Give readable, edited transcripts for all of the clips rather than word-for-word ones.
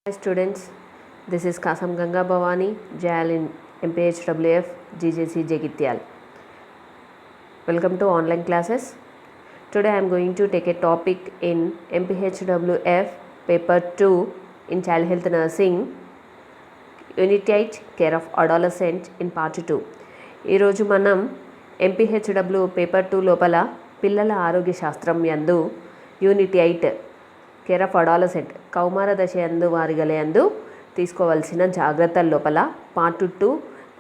Hi students, this is Kasam Ganga Bhavani, JAL in MPHWF GJC Jagityal. Welcome to online classes. Today I am going to take a topic in MPHWF paper 2 in Child Health Nursing, Unit 8 Care of Adolescent in part 2. ఈరోజు మనం MPHW paper 2 లోపల పిల్లల ఆరోగ్య శాస్త్రం యందు unit 8 care of adolescent కౌమార దశ యందు వారిగల యందు తీసుకోవాల్సిన జాగ్రత్తల లోపల పార్ట్ 2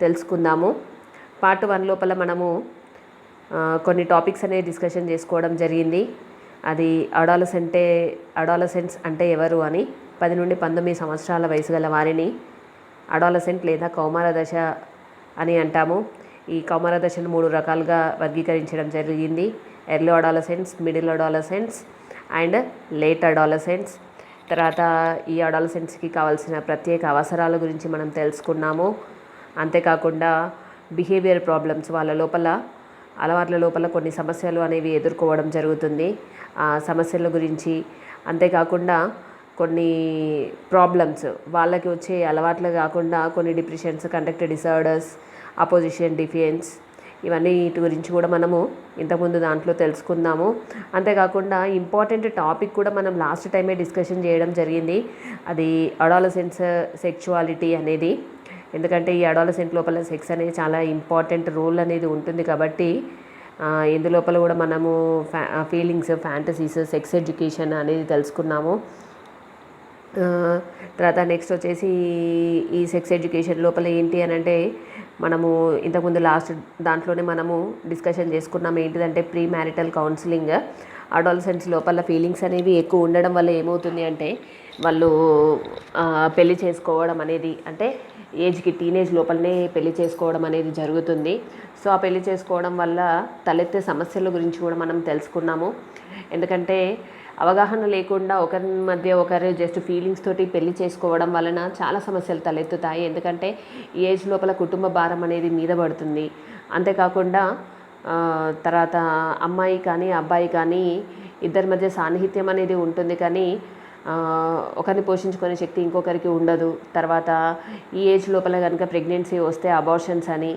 తెలుసుకుందాము. పార్ట్ 1 లోపల మనము కొన్ని టాపిక్స్ అనేవి డిస్కషన్ చేసుకోవడం జరిగింది. అది అడాలసెంట్స్ అంటే ఎవరు అని, 10 నుండి 19 సంవత్సరాల వయసు గల వారిని అడాలసెంట్ లేదా కౌమార దశ అని అంటాము. ఈ కౌమార దశను 3 రకాలుగా వర్గీకరించడం జరిగింది. Early adolescents, middle adolescents and late adolescents. తర్వాత ఈ అడాలసెంట్స్కి కావాల్సిన ప్రత్యేక అవసరాల గురించి మనం తెలుసుకున్నాము. అంతేకాకుండా బిహేవియర్ ప్రాబ్లమ్స్, వాళ్ళ లోపల అలవాట్ల లోపల కొన్ని సమస్యలు అనేవి ఎదుర్కోవడం జరుగుతుంది. ఆ సమస్యల గురించి, అంతేకాకుండా కొన్ని ప్రాబ్లమ్స్ వాళ్ళకి వచ్చే అలవాట్లు కాకుండా కొన్ని depressions, conduct disorders, opposition defiance, ఇవన్నీ వీటి గురించి కూడా మనము ఇంతకుముందు దాంట్లో తెలుసుకుందాము. అంతేకాకుండా ఇంపార్టెంట్ టాపిక్ కూడా మనం లాస్ట్ టైమే డిస్కషన్ చేయడం జరిగింది. అది అడాలసెంట్స్ సెక్చువాలిటీ అనేది. ఎందుకంటే ఈ అడాలసెంట్ లోపల సెక్స్ అనేది చాలా ఇంపార్టెంట్ రోల్ అనేది ఉంటుంది కాబట్టి ఇందు లోపల కూడా మనము ఫీలింగ్స్, ఫ్యాంటసీస్, సెక్స్ ఎడ్యుకేషన్ అనేది తెలుసుకున్నాము. తర్వాత నెక్స్ట్ వచ్చేసి ఈ సెక్స్ ఎడ్యుకేషన్ లోపల ఏంటి అని అంటే, మనము ఇంతకుముందు లాస్ట్ దాంట్లోనే మనము డిస్కషన్ చేసుకున్నాం. ఏంటిదంటే ప్రీ మ్యారిటల్ కౌన్సిలింగ్. అడాలసెంట్స్ లోపల ఫీలింగ్స్ అనేవి ఎక్కువ ఉండడం వల్ల ఏమవుతుంది అంటే, వాళ్ళు పెళ్లి చేసుకోవడం అనేది, అంటే ఏజ్కి టీనేజ్ లోపలనే పెళ్లి చేసుకోవడం అనేది జరుగుతుంది. సో ఆ పెళ్లి చేసుకోవడం వల్ల తలెత్తే సమస్యల గురించి కూడా మనం తెలుసుకున్నాము. ఎందుకంటే అవగాహన లేకుండా ఒకరి మధ్య ఒకరు జస్ట్ ఫీలింగ్స్ తోటి పెళ్లి చేసుకోవడం వలన చాలా సమస్యలు తలెత్తుతాయి. ఎందుకంటే ఈ ఏజ్ లోపల కుటుంబ భారం అనేది మీద పడుతుంది. అంతేకాకుండా తర్వాత అమ్మాయి కానీ అబ్బాయి కానీ ఇద్దరి మధ్య సాన్నిహిత్యం అనేది ఉంటుంది, కానీ ఒకరిని పోషించుకునే శక్తి ఇంకొకరికి ఉండదు. తర్వాత ఈ ఏజ్ లోపల కనుక ప్రెగ్నెన్సీ వస్తే అబార్షన్స్ అని,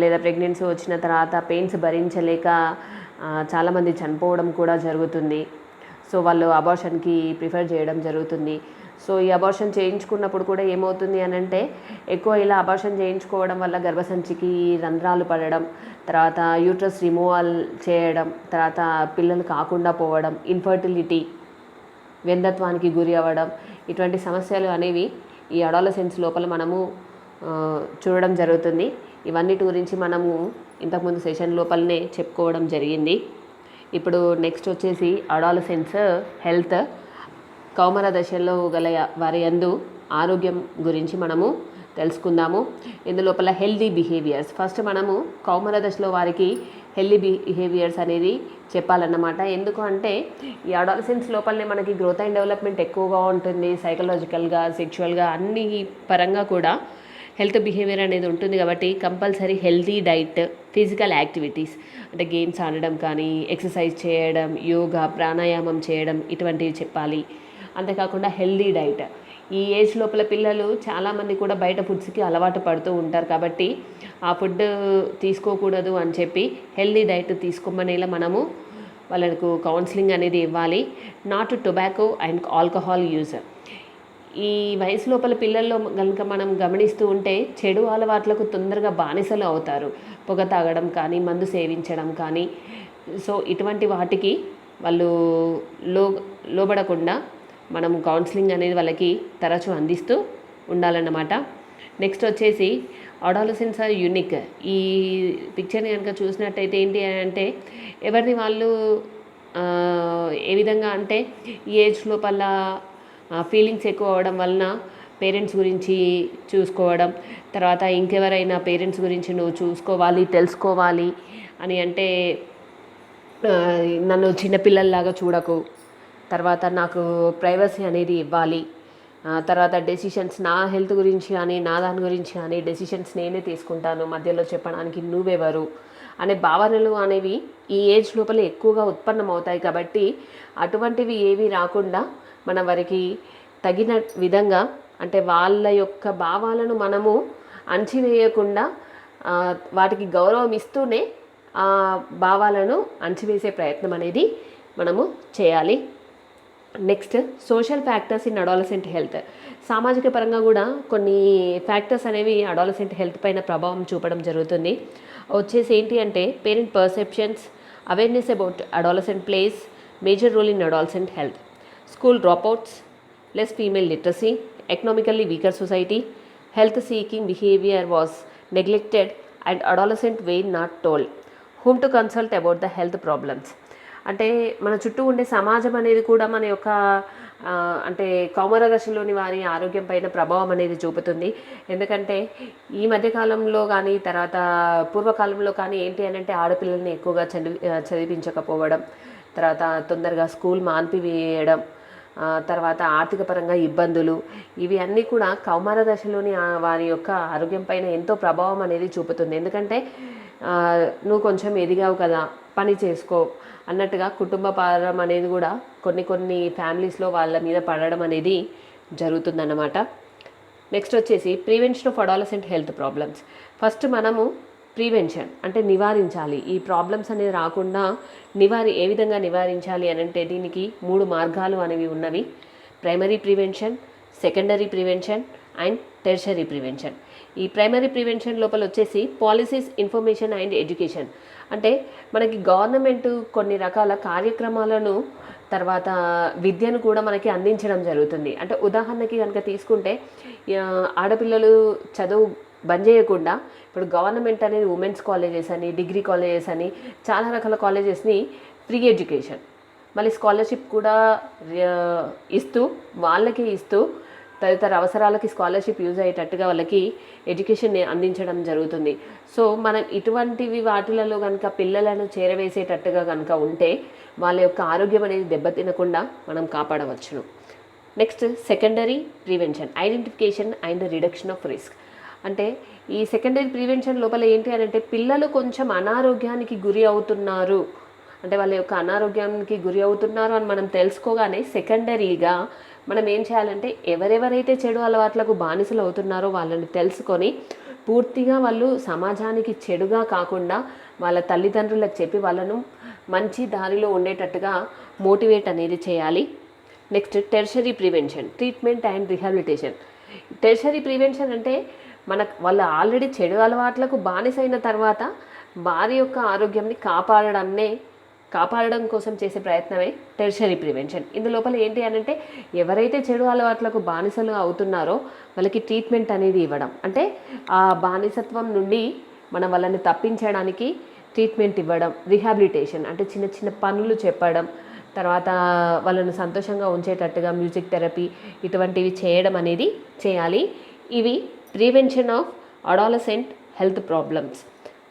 లేదా ప్రెగ్నెన్సీ వచ్చిన తర్వాత పెయిన్స్ భరించలేక చాలామంది చనిపోవడం కూడా జరుగుతుంది. సో వాళ్ళు అబార్షన్కి ప్రిఫర్ చేయడం జరుగుతుంది. సో ఈ అబార్షన్ చేయించుకున్నప్పుడు కూడా ఏమవుతుంది అని అంటే, ఎక్కువ ఇలా అబార్షన్ చేయించుకోవడం వల్ల గర్భసంచికి రంధ్రాలు పడడం, తర్వాత యూట్రస్ రిమూవల్ చేయడం, తర్వాత పిల్లలు కాకుండా పోవడం, ఇన్ఫర్టిలిటీ, వెంధత్వానికి గురి అవ్వడం, ఇటువంటి సమస్యలు అనేవి ఈ అడాలసెంట్స్ లోపల మనము చూడడం జరుగుతుంది. ఇవన్నిటి గురించి మనము ఇంతకుముందు సెషన్ లోపలనే చెప్పుకోవడం జరిగింది. ఇప్పుడు నెక్స్ట్ వచ్చేసి అడాలసెంట్స్ హెల్త్, కౌమార దశలో గల వారి యందు ఆరోగ్యం గురించి మనము తెలుసుకుందాము. ఇందులోపల హెల్దీ బిహేవియర్స్. ఫస్ట్ మనము కౌమార దశలో వారికి హెల్దీ బిహేవియర్స్ అనేది చెప్పాలన్నమాట. ఎందుకు అంటే ఈ అడాలసెంట్స్ లోపలనే మనకి గ్రోత్ అండ్ డెవలప్మెంట్ ఎక్కువగా ఉంటుంది. సైకలాజికల్గా, సెక్షువల్గా అన్ని పరంగా కూడా హెల్త్ బిహేవియర్ అనేది ఉంటుంది. కాబట్టి compulsory healthy diet, physical activities అంటే గేమ్స్ ఆడడం కానీ, ఎక్సర్సైజ్ చేయడం, యోగా, ప్రాణాయామం చేయడం, ఇటువంటివి చెప్పాలి. అంతేకాకుండా హెల్తీ డైట్. ఈ ఏజ్ లోపల పిల్లలు చాలామంది కూడా బయట ఫుడ్స్కి అలవాటు పడుతూ ఉంటారు. కాబట్టి ఆ ఫుడ్ తీసుకోకూడదు అని చెప్పి హెల్తీ డైట్ తీసుకోమనేలా మనము వాళ్ళకు కౌన్సిలింగ్ అనేది ఇవ్వాలి. Not tobacco and alcohol use. ఈ వయసు లోపల పిల్లల్లో కనుక మనం గమనిస్తూ ఉంటే చెడు అలవాట్లకు తొందరగా బానిసలు అవుతారు. పొగ తాగడం కానీ, మందు సేవించడం కానీ. సో ఇటువంటి వాటికి వాళ్ళు లోబడకుండా మనం కౌన్సిలింగ్ అనేది వాళ్ళకి తరచూ అందిస్తూ ఉండాలన్నమాట. నెక్స్ట్ వచ్చేసి అడాలసెంట్స్ ఆర్ యూనిక్. ఈ పిక్చర్ని కనుక చూసినట్టయితే ఏంటి అంటే, ఎవరిని వాళ్ళు ఏ విధంగా అంటే ఈ ఏజ్ లోపల ఫీలింగ్స్ ఎక్కువ అవడం వలన పేరెంట్స్ గురించి చూసుకోవడం, తర్వాత ఇంకెవరైనా పేరెంట్స్ గురించి నువ్వు చూసుకోవాలి, తెలుసుకోవాలి అని అంటే, నన్ను చిన్నపిల్లల్లాగా చూడకు, తర్వాత నాకు ప్రైవసీ అనేది ఇవ్వాలి, తర్వాత డెసిషన్స్ నా హెల్త్ గురించి కానీ నా దాని గురించి కానీ డెసిషన్స్ నేనే తీసుకుంటాను, మధ్యలో చెప్పడానికి నువ్వెవరు అనే భావనలు అనేవి ఈ ఏజ్ లోపల ఎక్కువగా ఉత్పన్నమవుతాయి. కాబట్టి అటువంటివి ఏవి రాకుండా మనం వారికి తగిన విధంగా అంటే వాళ్ళ యొక్క భావాలను మనము అణచివేయకుండా వాటికి గౌరవం ఇస్తూనే ఆ భావాలను అణచివేసే ప్రయత్నం అనేది మనము చేయాలి. Next social factors in adolescent health. సామాజిక పరంగా కూడా కొన్ని ఫ్యాక్టర్స్ అనేవి అడాలసెంట్ హెల్త్ పైన ప్రభావం చూపడం జరుగుతుంది. వచ్చేసి ఏంటి అంటే parent perceptions, awareness about adolescent plays major role in adolescent health, school dropouts, less female literacy, economically weaker society, health seeking behavior was neglected and adolescent were not told whom to consult about the health problems. అంటే మన చుట్టూ ఉండే సమాజం అనేది కూడా మన యొక్క అంటే కౌమార దశలోని వారి ఆరోగ్యం పైన ప్రభావం అనేది చూపుతుంది. ఎందుకంటే ఈ మధ్యకాలంలో కానీ తర్వాత పూర్వకాలంలో కానీ ఏంటి అని అంటే ఆడపిల్లల్ని ఎక్కువగా చదివించకపోవడం, తర్వాత తొందరగా స్కూల్ మాన్పివేయడం, తర్వాత ఆర్థిక పరంగా ఇబ్బందులు, ఇవి అన్నీ కూడా కౌమార దశలోని వారి యొక్క ఆరోగ్యం పైన ఎంతో ప్రభావం అనేది చూపుతుంది. ఎందుకంటే నువ్వు కొంచెం ఎదిగావు కదా, పని చేసుకో అన్నట్టుగా కుటుంబ భారం అనేది కూడా కొన్ని ఫ్యామిలీస్లో వాళ్ళ మీద పడడం అనేది జరుగుతుందన్నమాట. నెక్స్ట్ వచ్చేసి prevention of adolescent health problems. First మనము ప్రివెన్షన్ అంటే నివారించాలి. ఈ ప్రాబ్లమ్స్ అనేది రాకుండా ఏ విధంగా నివారించాలి అని అంటే దీనికి 3 మార్గాలు అనేవి ఉన్నవి. Primary prevention, secondary prevention and tertiary prevention. ఈ ప్రైమరీ ప్రివెన్షన్ లోపల వచ్చేసి పాలసీస్, ఇన్ఫర్మేషన్ అండ్ ఎడ్యుకేషన్. అంటే మనకి గవర్నమెంట్ కొన్ని రకాల కార్యక్రమాలను తర్వాత విద్యను కూడా మనకి అందించడం జరుగుతుంది. అంటే ఉదాహరణకి కనుక తీసుకుంటే ఆడపిల్లలు చదువు బంద్ చేయకుండా ఇప్పుడు గవర్నమెంట్ అనేది ఉమెన్స్ కాలేజెస్ అని, డిగ్రీ కాలేజెస్ అని చాలా రకాల కాలేజెస్ని ఫ్రీ ఎడ్యుకేషన్ మళ్ళీ స్కాలర్షిప్ కూడా ఇస్తూ తదితర అవసరాలకి స్కాలర్షిప్ యూజ్ అయ్యేటట్టుగా వాళ్ళకి ఎడ్యుకేషన్ అందించడం జరుగుతుంది. సో మనం ఇటువంటివి వాటిలలో కనుక పిల్లలను చేరవేసేటట్టుగా కనుక ఉంటే వాళ్ళ యొక్క ఆరోగ్యం అనేది దెబ్బతినకుండా మనం కాపాడవచ్చును. Next secondary prevention, identification and reduction of risk. అంటే ఈ సెకండరీ ప్రివెన్షన్ లోపల ఏంటి అని అంటే పిల్లలు కొంచెం అనారోగ్యానికి గురి అవుతున్నారు అంటే వాళ్ళ యొక్క అనారోగ్యానికి గురి అవుతున్నారు అని మనం తెలుసుకోగానే సెకండరీగా మనం ఏం చేయాలంటే ఎవరెవరైతే చెడు అలవాట్లకు బానిసలు అవుతున్నారో వాళ్ళని తెలుసుకొని పూర్తిగా వాళ్ళు సమాజానికి చెడుగా కాకుండా వాళ్ళ తల్లిదండ్రులకు చెప్పి వాళ్ళను మంచి దారిలో ఉండేటట్టుగా మోటివేట్ అనేది చేయాలి. Next tertiary prevention, treatment and rehabilitation. Tertiary prevention అంటే వాళ్ళు ఆల్రెడీ చెడు అలవాట్లకు బానిసైన తర్వాత వారి యొక్క ఆరోగ్యాన్ని కాపాడడం కోసం చేసే ప్రయత్నమే టెర్షరీ ప్రివెన్షన్. ఇందులోపల ఏంటి అని అంటే ఎవరైతే చెడు అలవాట్లకు బానిసలు అవుతున్నారో వాళ్ళకి ట్రీట్మెంట్ అనేది ఇవ్వడం, అంటే ఆ బానిసత్వం నుండి మనం వాళ్ళని తప్పించడానికి ట్రీట్మెంట్ ఇవ్వడం. రిహాబిలిటేషన్ అంటే చిన్న చిన్న పనులు చెప్పడం, తర్వాత వాళ్ళను సంతోషంగా ఉంచేటట్టుగా మ్యూజిక్ థెరపీ ఇటువంటివి చేయడం అనేది చేయాలి. ఇవి prevention of adolescent health problems.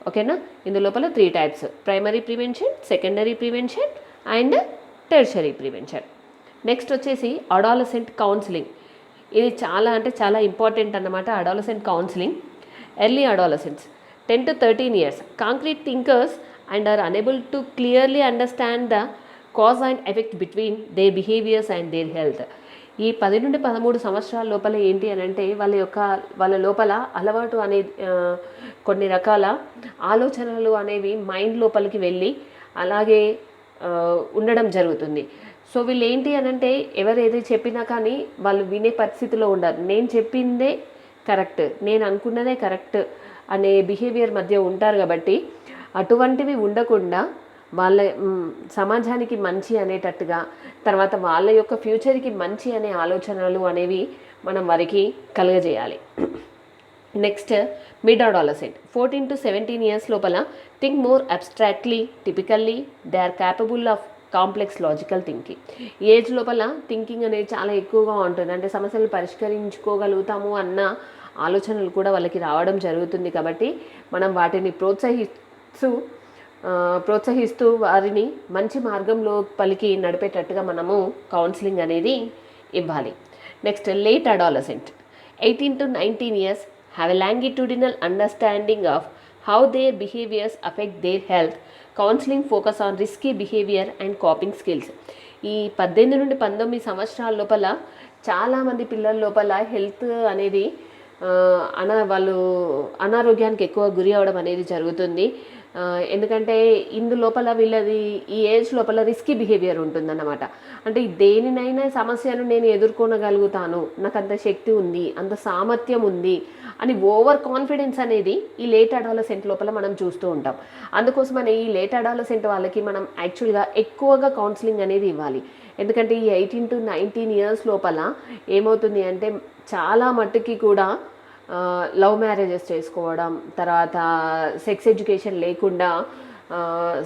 ఓకేనా? ఇందులోపల 3 types: primary prevention, secondary prevention and tertiary prevention. Next వచ్చేసి అడాలసెంట్ కౌన్సిలింగ్. ఇది చాలా ఇంపార్టెంట్ అన్నమాట. Adolescent counselling. Early adolescents 10 to 13 years concrete thinkers and are unable to clearly understand the cause and effect between their behaviors and their health. ఈ 10 నుండి 13 సంవత్సరాల లోపల ఏంటి అని అంటే వాళ్ళ లోపల అలవాటు అనే కొన్ని రకాల ఆలోచనలు అనేవి మైండ్ లోపలికి వెళ్ళి అలాగే ఉండడం జరుగుతుంది. సో వీళ్ళు ఏంటి అని అంటే ఎవరు ఏది చెప్పినా కానీ వాళ్ళు వినే పరిస్థితిలో ఉండరు. నేను చెప్పిందే కరెక్ట్, నేను అనుకున్నదే కరెక్ట్ అనే బిహేవియర్ మధ్య ఉంటారు. కాబట్టి అటువంటివి ఉండకుండా వాళ్ళ సమాజానికి మంచి అనేటట్టుగా, తర్వాత వాళ్ళ యొక్క ఫ్యూచర్కి మంచి అనే ఆలోచనలు అనేవి మనం వారికి కలుగజేయాలి. Next mid adolescent 14 to 17 years లోపల think more abstractly, typically they are capable of complex logical thinking. ఈ ఏజ్ లోపల థింకింగ్ అనేది చాలా ఎక్కువగా ఉంటుంది. అంటే సమస్యలు పరిష్కరించుకోగలుగుతాము అన్న ఆలోచనలు కూడా వాళ్ళకి రావడం జరుగుతుంది. కాబట్టి మనం వాటిని ప్రోత్సహిస్తూ వారిని మంచి మార్గంలో పలికి నడిపేటట్టుగా మనము కౌన్సిలింగ్ అనేది ఇవ్వాలి. Next late adolescent 18 to 19 years have a longitudinal understanding of how their behaviors affect their health. Counseling focus on risky behavior and coping skills. ఈ 18 నుండి 19 సంవత్సరాల లోపల చాలామంది పిల్లల లోపల హెల్త్ అనేది వాళ్ళు అనారోగ్యానికి ఎక్కువ గురి అవ్వడం అనేది జరుగుతుంది. ఎందుకంటే లోపల వీళ్ళది ఈ ఏజ్ లోపల రిస్కీ బిహేవియర్ ఉంటుందన్నమాట. అంటే దేనినైనా సమస్యను నేను ఎదుర్కొనగలుగుతాను, నాకు అంత శక్తి ఉంది, అంత సామర్థ్యం ఉంది అని ఓవర్ కాన్ఫిడెన్స్ అనేది ఈ లేట్ అడాలసెంట్ లోపల మనం చూస్తూ ఉంటాం. అందుకోసమని ఈ లేట్ అడాలసెంట్ వాళ్ళకి మనం యాక్చువల్గా ఎక్కువగా కౌన్సిలింగ్ అనేది ఇవ్వాలి. ఎందుకంటే ఈ 18 to 19 ఇయర్స్ లోపల ఏమవుతుంది అంటే చాలా మట్టుకి కూడా లవ్ మ్యారేజెస్ చేసుకోవడం, తర్వాత సెక్స్ ఎడ్యుకేషన్ లేకుండా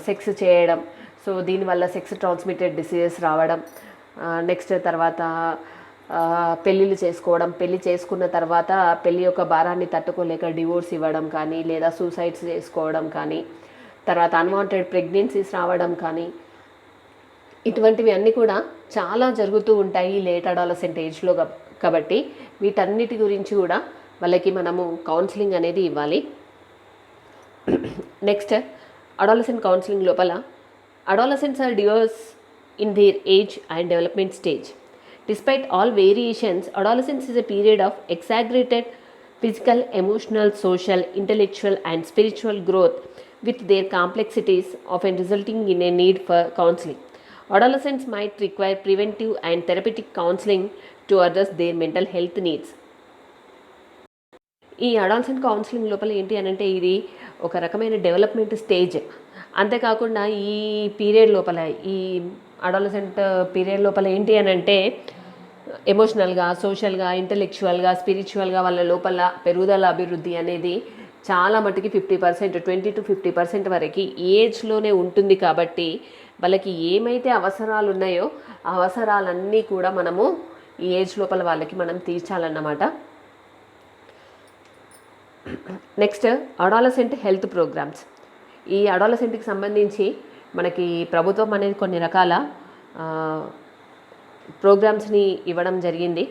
సెక్స్ చేయడం, సో దీనివల్ల సెక్స్ ట్రాన్స్మిటెడ్ డిసీజెస్ రావడం, నెక్స్ట్ తర్వాత పెళ్ళిళ్ళు చేసుకోవడం, పెళ్ళి చేసుకున్న తర్వాత పెళ్ళి యొక్క భారాన్ని తట్టుకోలేక డివోర్స్ ఇవ్వడం కానీ, లేదా సూసైడ్స్ చేసుకోవడం కానీ, తర్వాత అన్వాంటెడ్ ప్రెగ్నెన్సీస్ రావడం కానీ, ఇటువంటివి అన్నీ కూడా చాలా జరుగుతూ ఉంటాయి లేట్ అడాలసెంట్ ఏజ్లో. కాబట్టి వీటన్నిటి గురించి కూడా వాళ్ళకి మనము కౌన్సిలింగ్ అనేది ఇవ్వాలి. నెక్స్ట్ అడాలసెంట్ కౌన్సిలింగ్ లోపల adolescents are diverse in their age and development stage. Despite all variations, adolescence is a period of exaggerated physical, emotional, social, intellectual and spiritual growth with their complexities, often resulting in a need for counseling. Adolescents might require preventive and therapeutic counseling to address their mental health needs. ఈ adolescent counselling లోపల ఏంటి అని అంటే ఇది ఒక రకమైన development stage. అంతేకాకుండా ఈ పీరియడ్ లోపల, ఈ అడాలసెంట్ పీరియడ్ లోపల ఏంటి అని అంటే ఎమోషనల్గా, సోషల్గా, ఇంటెలెక్చువల్గా, స్పిరిచువల్గా వాళ్ళ లోపల పెరుగుదల, అభివృద్ధి అనేది చాలా మటుకి 50%, 20 to 50% వరకు ఏజ్లోనే ఉంటుంది. కాబట్టి వాళ్ళకి ఏమైతే అవసరాలు ఉన్నాయో ఆ అవసరాలన్నీ కూడా మనము ఈ ఏజ్ లోపల వాళ్ళకి మనం తీర్చాలన్నమాట. Next adolescent health programs. ఈ అడాలసెంట్కి సంబంధించి మనకి ప్రభుత్వం అనేది కొన్ని రకాల ప్రోగ్రామ్స్ని ఇవ్వడం జరిగింది.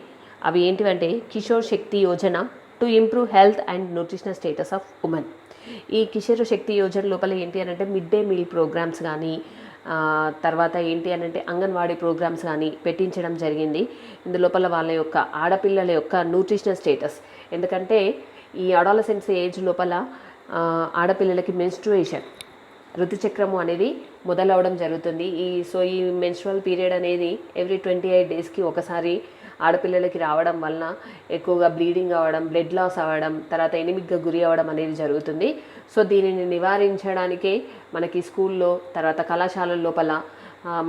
అవి ఏంటివంటే Kishore Shakti Yojana to improve health and nutritional status of women. ఈ కిషోర్ శక్తి యోజన లోపల ఏంటి అని అంటే మిడ్ డే మీల్ ప్రోగ్రామ్స్ కానీ, తర్వాత ఏంటి అని అంటే అంగన్వాడీ ప్రోగ్రామ్స్ కానీ పెట్టించడం జరిగింది. ఇందులోపల వాళ్ళ యొక్క ఆడపిల్లల యొక్క న్యూట్రిషనల్ స్టేటస్, ఎందుకంటే ఈ అడాలసెన్స్ ఏజ్ లోపల ఆడపిల్లలకి మెన్స్ట్రుయేషన్, ఋతుచక్రము అనేది మొదలవడం జరుగుతుంది. ఈ మెన్స్ట్రువల్ పీరియడ్ అనేది ఎవ్రీ 28 డేస్కి ఒకసారి ఆడపిల్లలకి రావడం వలన ఎక్కువగా బ్లీడింగ్ అవ్వడం, బ్లడ్ లాస్ అవ్వడం, తర్వాత ఎనిమిక్గా గురి అవ్వడం అనేది జరుగుతుంది. సో దీనిని నివారించడానికే మనకి స్కూల్లో, తర్వాత కళాశాలల లోపల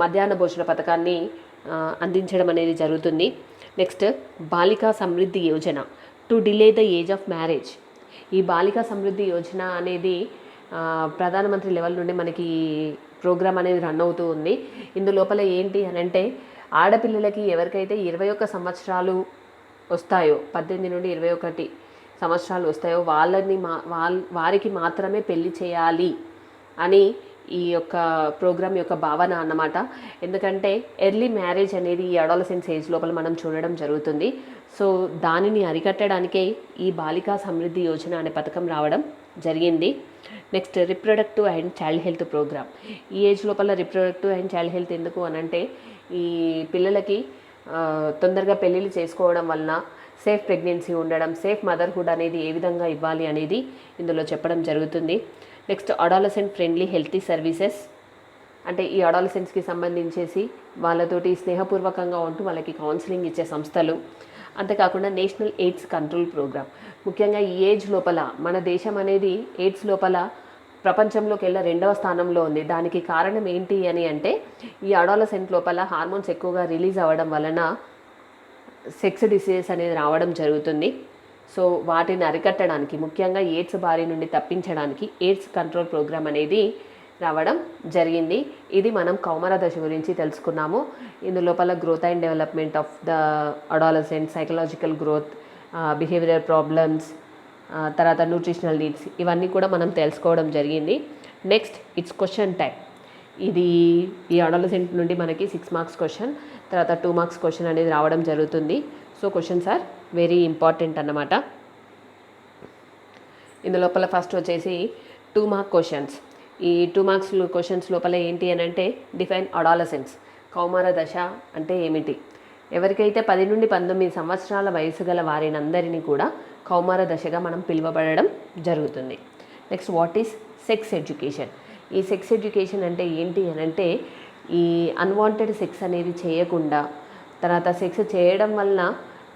మధ్యాహ్న భోజన పథకాన్ని అందించడం అనేది జరుగుతుంది. Next Balika Samriddhi Yojana to delay the age of marriage. ఈ బాలికా సమృద్ధి యోజన అనేది ప్రధానమంత్రి లెవెల్ నుండి మనకి ప్రోగ్రామ్ అనేది రన్ అవుతూ ఉంది. ఇందులోపల ఏంటి అని అంటే ఆడపిల్లలకి ఎవరికైతే 21 సంవత్సరాలు వస్తాయో, 18 నుండి 21 సంవత్సరాలు వస్తాయో వారికి మాత్రమే పెళ్లి చేయాలి అని ఈ యొక్క ప్రోగ్రామ్ యొక్క భావన అన్నమాట. ఎందుకంటే ఎర్లీ మ్యారేజ్ అనేది ఈ అడాలసెన్స్ ఏజ్ లోపల మనం చూడడం జరుగుతుంది. సో దానిని అరికట్టడానికే ఈ బాలికా సమృద్ధి యోజన అనే పథకం రావడం జరిగింది. Next reproductive and child health programme. ఈ ఏజ్ లోపల రిప్రొడక్టివ్ అండ్ చైల్డ్ హెల్త్ ఎందుకు అనంటే ఈ పిల్లలకి తొందరగా పెళ్ళిళ్ళు చేసుకోవడం వలన సేఫ్ ప్రెగ్నెన్సీ ఉండడం, సేఫ్ మదర్హుడ్ అనేది ఏ విధంగా ఇవ్వాలి అనేది ఇందులో చెప్పడం జరుగుతుంది. Next adolescent friendly healthy services, అంటే ఈ అడాలసెంట్స్కి సంబంధించేసి వాళ్ళతోటి స్నేహపూర్వకంగా ఉంటూ వాళ్ళకి కౌన్సిలింగ్ ఇచ్చే సంస్థలు. అంతేకాకుండా నేషనల్ ఎయిడ్స్ కంట్రోల్ ప్రోగ్రామ్. ముఖ్యంగా ఈ ఏజ్ లోపల మన దేశం అనేది ఎయిడ్స్ లోపల ప్రపంచంలోకి వెళ్ళి 2వ స్థానంలో ఉంది. దానికి కారణం ఏంటి అని అంటే ఈ అడాలసెంట్ లోపల హార్మోన్స్ ఎక్కువగా రిలీజ్ అవ్వడం వలన సెక్స్ డిసీజెస్ అనేది రావడం జరుగుతుంది. సో వాటిని అరికట్టడానికి, ముఖ్యంగా ఎయిడ్స్ బారి నుండి తప్పించడానికి ఎయిడ్స్ కంట్రోల్ ప్రోగ్రామ్ అనేది రావడం జరిగింది. ఇది మనం కౌమార దశ గురించి తెలుసుకున్నాము. ఇందులోపల growth and development of the adolescent, psychological growth, behavioural problems, తర్వాత న్యూట్రిషనల్ నీడ్స్, ఇవన్నీ కూడా మనం తెలుసుకోవడం జరిగింది. Next it's question type. ఇది ఈ అడాలసెంట్ నుండి మనకి 6 మార్క్స్ క్వశ్చన్, తర్వాత 2 మార్క్స్ క్వశ్చన్ అనేది రావడం జరుగుతుంది. So questions are very important అన్నమాట. ఇందులోపల ఫస్ట్ వచ్చేసి 2 మార్క్ క్వశ్చన్స్. ఈ 2 మార్క్స్ క్వశ్చన్స్ లోపల ఏంటి అని అంటే డిఫైన్ అడాలసెన్స్, కౌమార దశ అంటే ఏమిటి, ఎవరికైతే 10 నుండి 19 సంవత్సరాల వయసు గల వారినందరినీ కూడా కౌమార దశగా మనం పిలువబడడం జరుగుతుంది. Next, what is sex education? ఈ సెక్స్ ఎడ్యుకేషన్ అంటే ఏంటి అని అంటే, ఈ అన్వాంటెడ్ సెక్స్ అనేది చేయకుండా, తర్వాత సెక్స్ చేయడం వలన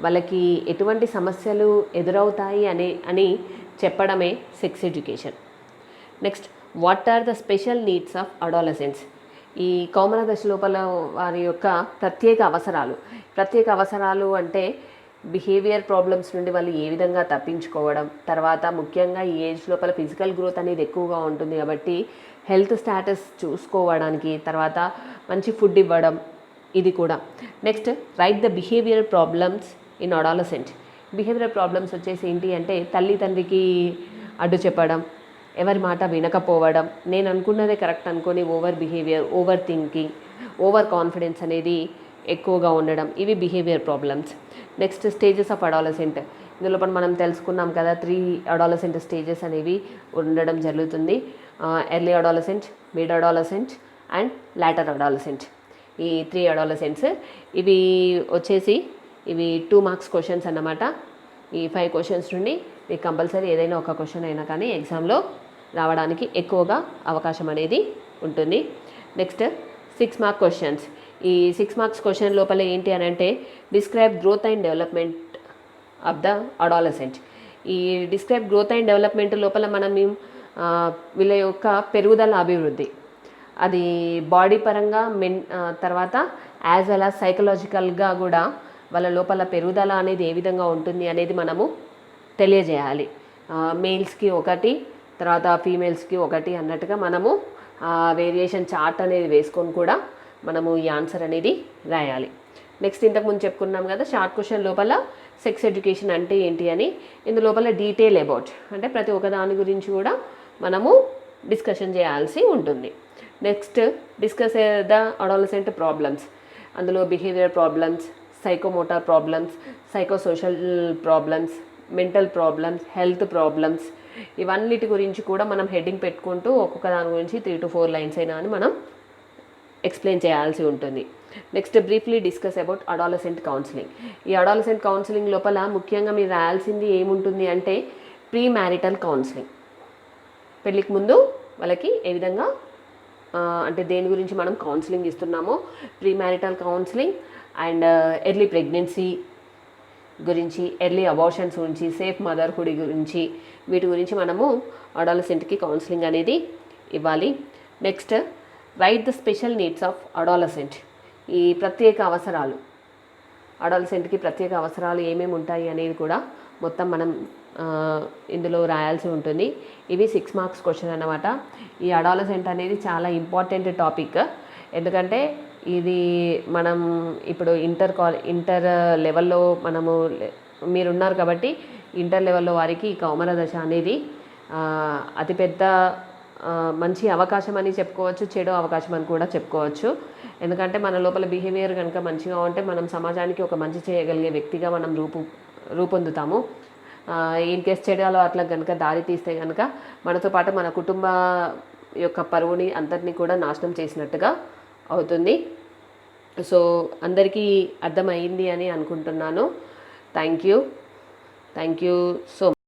వాళ్ళకి ఎటువంటి సమస్యలు ఎదురవుతాయి అని చెప్పడమే sex education. Next, what are the special needs of adolescents? ఈ కౌమార దశ లోపల వారి యొక్క ప్రత్యేక అవసరాలు అంటే బిహేవియర్ ప్రాబ్లమ్స్ నుండి వాళ్ళు ఏ విధంగా తప్పించుకోవడం, తర్వాత ముఖ్యంగా ఈ ఏజ్ లోపల ఫిజికల్ గ్రోత్ అనేది ఎక్కువగా ఉంటుంది కాబట్టి హెల్త్ స్టేటస్ చూసుకోవడానికి, తర్వాత మంచి ఫుడ్ ఇవ్వడం, ఇది కూడా. Next, write the behaviour problems in adolescent. Behaviour problems వచ్చేసి ఏంటి అంటే, తండ్రికి అడ్డు చెప్పడం, ఎవరి మాట వినకపోవడం, నేను అనుకున్నదే కరెక్ట్ అనుకొని over behaviour, over thinking, over confidence అనేది ఎక్కువగా ఉండడం, ఇవి behaviour problems. Next, stages of adolescent. ఇందులో మనం తెలుసుకున్నాం కదా, 3 అడాలసెంట్ స్టేజెస్ అనేవి ఉండడం జరుగుతుంది. Early adolescent, mid adolescent and later adolescent. ఈ 3 అడాలసెంట్స్ ఇవి వచ్చేసి 2 మార్క్స్ క్వశ్చన్స్ అన్నమాట. ఈ 5 క్వశ్చన్స్ నుండి మీకు కంపల్సరీ ఏదైనా ఒక క్వశ్చన్ అయినా కానీ ఎగ్జామ్లో రావడానికి ఎక్కువగా అవకాశం అనేది ఉంటుంది. Next, 6 mark questions. ఈ 6 మార్క్స్ క్వశ్చన్ లోపల ఏంటి అని అంటే, describe growth and development of the adolescent. ఈ డిస్క్రైబ్ గ్రోత్ అండ్ డెవలప్మెంట్ లోపల మనం వీళ్ళ యొక్క పెరుగుదల అభివృద్ధి, అది బాడీ పరంగా తర్వాత యాజ్ వెల్ యాజ్ సైకలాజికల్గా కూడా వాళ్ళ లోపల పెరుగుదల అనేది ఏ విధంగా ఉంటుంది అనేది మనము తెలియజేయాలి. మేల్స్కి ఒకటి, తర్వాత ఫీమేల్స్కి ఒకటి అన్నట్టుగా మనము వేరియేషన్ చార్ట్ అనేది వేసుకొని కూడా మనము ఈ ఆన్సర్ అనేది రాయాలి. నెక్స్ట్, ఇంతకుముందు చెప్పుకున్నాం కదా, షార్ట్ క్వశ్చన్ లోపల సెక్స్ ఎడ్యుకేషన్ అంటే ఏంటి అని, ఇందులోపల డీటెయిల్ అబౌట్ అంటే ప్రతి ఒక్క దాని గురించి కూడా మనము డిస్కషన్ చేయాల్సి ఉంటుంది. Next, discuss the adolescent problems. అందులో behaviour problems, psychomotor problems, psychosocial problems, mental problems, health problems, ఇవన్నిటి గురించి కూడా మనం హెడ్డింగ్ పెట్టుకుంటూ ఒక్కొక్క దాని గురించి 3 to 4 లైన్స్ అయినా అని మనం ఎక్స్ప్లెయిన్ చేయాల్సి ఉంటుంది. Next, briefly discuss about adolescent counselling. ఈ అడాలసెంట్ కౌన్సిలింగ్ లోపల ముఖ్యంగా మీరు రాయాల్సింది ఏముంటుంది అంటే, ప్రీ మ్యారిటల్ కౌన్సిలింగ్. పెళ్ళికి ముందు వాళ్ళకి ఏ విధంగా అంటే దేని గురించి మనం కౌన్సిలింగ్ ఇస్తున్నామో, premarital counselling and early pregnancy గురించి, ఎర్లీ అబార్షన్స్ గురించి, సేఫ్ మదర్హుడ్ గురించి, వీటి గురించి మనము అడాలసెంట్కి కౌన్సిలింగ్ అనేది ఇవ్వాలి. Next, write the special needs of adolescent. ఈ ప్రత్యేక అవసరాలు, అడాలసెంట్కి ప్రత్యేక అవసరాలు ఏమేమి ఉంటాయి అనేది కూడా మొత్తం మనం ఇందులో రాయాల్సి ఉంటుంది. ఇవి 6 మార్క్స్ క్వశ్చన్ అన్నమాట. ఈ అడాలసెంట్ అనేది చాలా ఇంపార్టెంట్ టాపిక్. ఎందుకంటే ఇది మనం ఇప్పుడు ఇంటర్ లెవెల్లో మీరున్నారు కాబట్టి ఇంటర్ లెవెల్లో వారికి కౌమార దశ అనేది అతిపెద్ద మంచి అవకాశం అని చెప్పుకోవచ్చు, చెడు అవకాశం అని కూడా చెప్పుకోవచ్చు. ఎందుకంటే మన లోపల బిహేవియర్ కనుక మంచిగా ఉంటే మనం సమాజానికి ఒక మంచి చేయగలిగే వ్యక్తిగా మనం రూపొందుతాము. ఇన్ కేస్ చెడు అట్లా కనుక దారి తీస్తే కనుక మనతో పాటు మన కుటుంబ యొక్క పరువుని అంతటినీ కూడా నాశనం చేసినట్టుగా అవుతుంది. సో అందరికీ అర్థమైంది అని అనుకుంటున్నాను. Thank you so much.